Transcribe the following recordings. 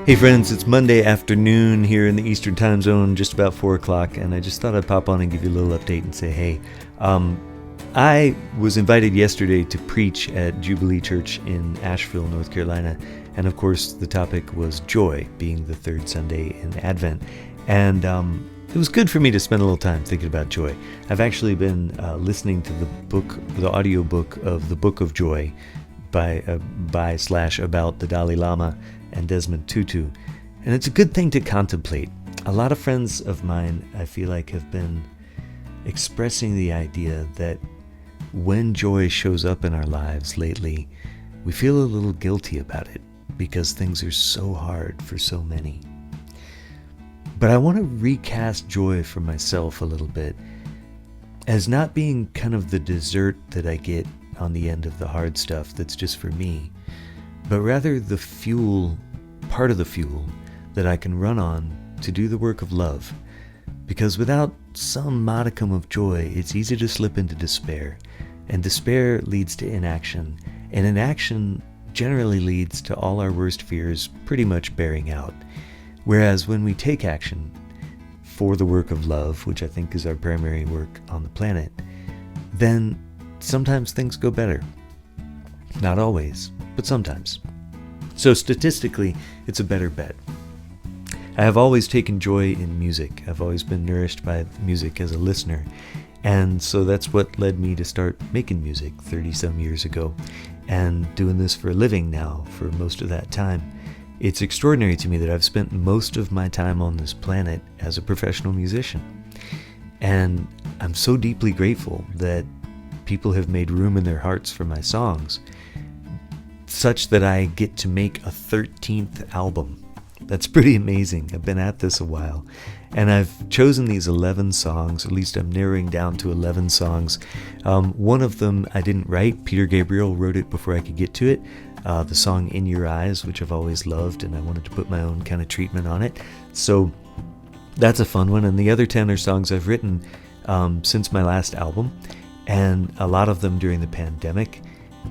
Hey friends, it's Monday afternoon here in the Eastern Time Zone, just about 4 o'clock, and I just thought I'd pop on and give you a little update and say, hey, I was invited yesterday to preach at Jubilee Church in Asheville, North Carolina, and of course the topic was joy, being the third Sunday in Advent, and it was good for me to spend a little time thinking about joy. I've actually been listening to the audio book of the Book of Joy by/about the Dalai Lama and Desmond Tutu, and it's a good thing to contemplate. A lot of friends of mine, I feel like, have been expressing the idea that when joy shows up in our lives lately, we feel a little guilty about it because things are so hard for so many. But I want to recast joy for myself a little bit as not being kind of the dessert that I get on the end of the hard stuff that's just for me, but rather the fuel, part of the fuel that I can run on to do the work of love. Because without some modicum of joy, it's easy to slip into despair, and despair leads to inaction, and inaction generally leads to all our worst fears pretty much bearing out. Whereas when we take action for the work of love, which I think is our primary work on the planet, then sometimes things go better. Not always, but sometimes. So statistically, it's a better bet. I have always taken joy in music. I've always been nourished by music as a listener. And so that's what led me to start making music 30-some years ago and doing this for a living now for most of that time. It's extraordinary to me that I've spent most of my time on this planet as a professional musician. And I'm so deeply grateful that people have made room in their hearts for my songs, such that I get to make a 13th album. That's pretty amazing. I've been at this a while, and I've chosen these 11 songs, at least I'm narrowing down to 11 songs. One of them I didn't write. Peter Gabriel wrote it before I could get to it. The song In Your Eyes, which I've always loved, and I wanted to put my own kind of treatment on it. So that's a fun one. And the other 10 are songs I've written since my last album, and a lot of them during the pandemic,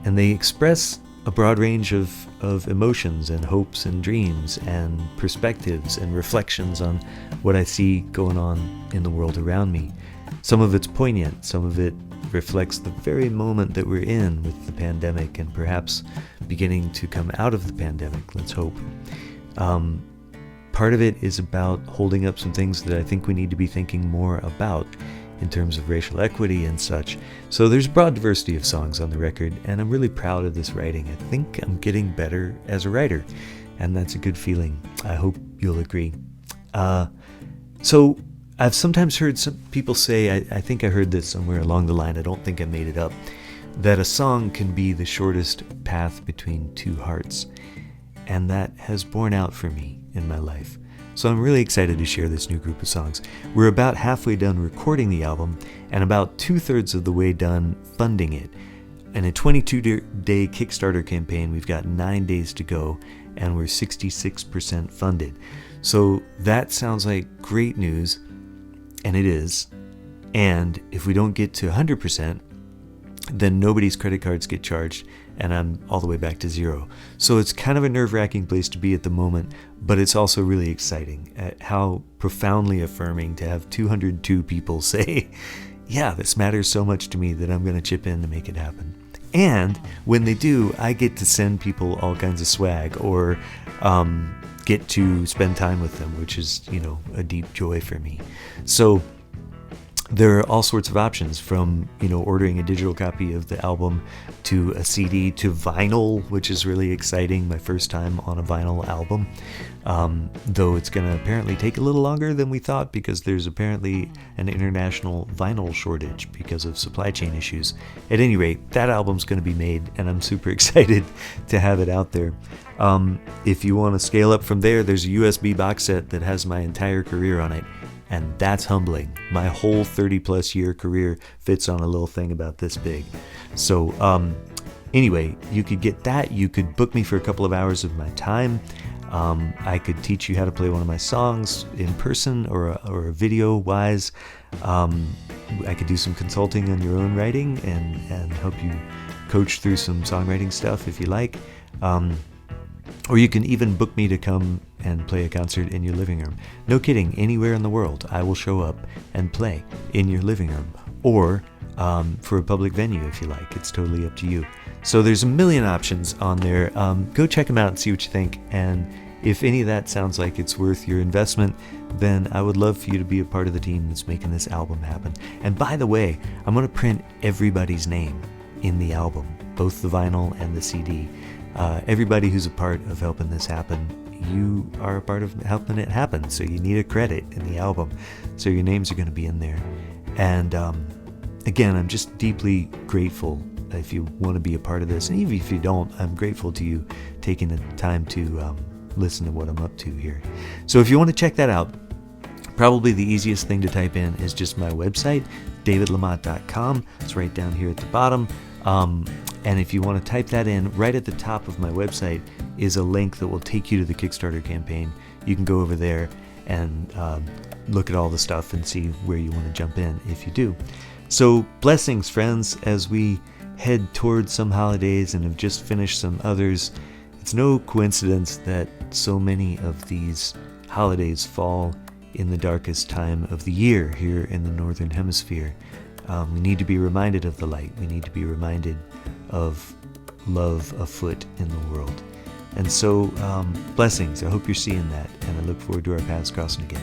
and they express a broad range of emotions and hopes and dreams and perspectives and reflections on what I see going on in the world around me. Some of it's poignant, some of it reflects the very moment that we're in with the pandemic and perhaps beginning to come out of the pandemic, let's hope. Part of it is about holding up some things that I think we need to be thinking more about in terms of racial equity and such. So there's a broad diversity of songs on the record, and I'm really proud of this writing. I think I'm getting better as a writer, and that's a good feeling. I hope you'll agree. So I've sometimes heard some people say, I think I heard this somewhere along the line, I don't think I made it up, that a song can be the shortest path between two hearts, and that has borne out for me in my life. So I'm really excited to share this new group of songs. We're about halfway done recording the album and about 2/3 of the way done funding it. In a 22-day Kickstarter campaign, we've got 9 days to go and we're 66% funded. So that sounds like great news, and it is. And if we don't get to 100%, then nobody's credit cards get charged and I'm all the way back to zero. So it's kind of a nerve-wracking place to be at the moment, but it's also really exciting at how profoundly affirming to have 202 people say, yeah, this matters so much to me that I'm going to chip in to make it happen. And when they do, I get to send people all kinds of swag or get to spend time with them, which is, a deep joy for me. So there are all sorts of options, from ordering a digital copy of the album to a CD to vinyl, which is really exciting. My first time on a vinyl album, though it's going to apparently take a little longer than we thought because there's apparently an international vinyl shortage because of supply chain issues. At any rate, that album's going to be made, and I'm super excited to have it out there. If you want to scale up from there, there's a USB box set that has my entire career on it. And that's humbling. My whole 30-plus year career fits on a little thing about this big. So anyway, you could get that. You could book me for a couple of hours of my time. I could teach you how to play one of my songs in person or video-wise. I could do some consulting on your own writing and help you coach through some songwriting stuff if you like. Or you can even book me to come and play a concert in your living room. No kidding, anywhere in the world, I will show up and play in your living room, or for a public venue if you like. It's totally up to you. So there's a million options on there. Go check them out and see what you think. And if any of that sounds like it's worth your investment, then I would love for you to be a part of the team that's making this album happen. And by the way, I'm going to print everybody's name in the album, both the vinyl and the CD. Everybody who's a part of helping this happen, you are a part of helping it happen. So you need a credit in the album. So your names are going to be in there. And again, I'm just deeply grateful if you want to be a part of this. And even if you don't, I'm grateful to you taking the time to listen to what I'm up to here. So if you want to check that out, probably the easiest thing to type in is just my website, davidlamont.com. It's right down here at the bottom. And if you want to type that in, right at the top of my website is a link that will take you to the Kickstarter campaign. You can go over there and look at all the stuff and see where you want to jump in if you do. So blessings, friends, as we head towards some holidays and have just finished some others. It's no coincidence that so many of these holidays fall in the darkest time of the year here in the Northern Hemisphere. We need to be reminded of the light. We need to be reminded of love afoot in the world. And so, blessings. I hope you're seeing that, and I look forward to our paths crossing again.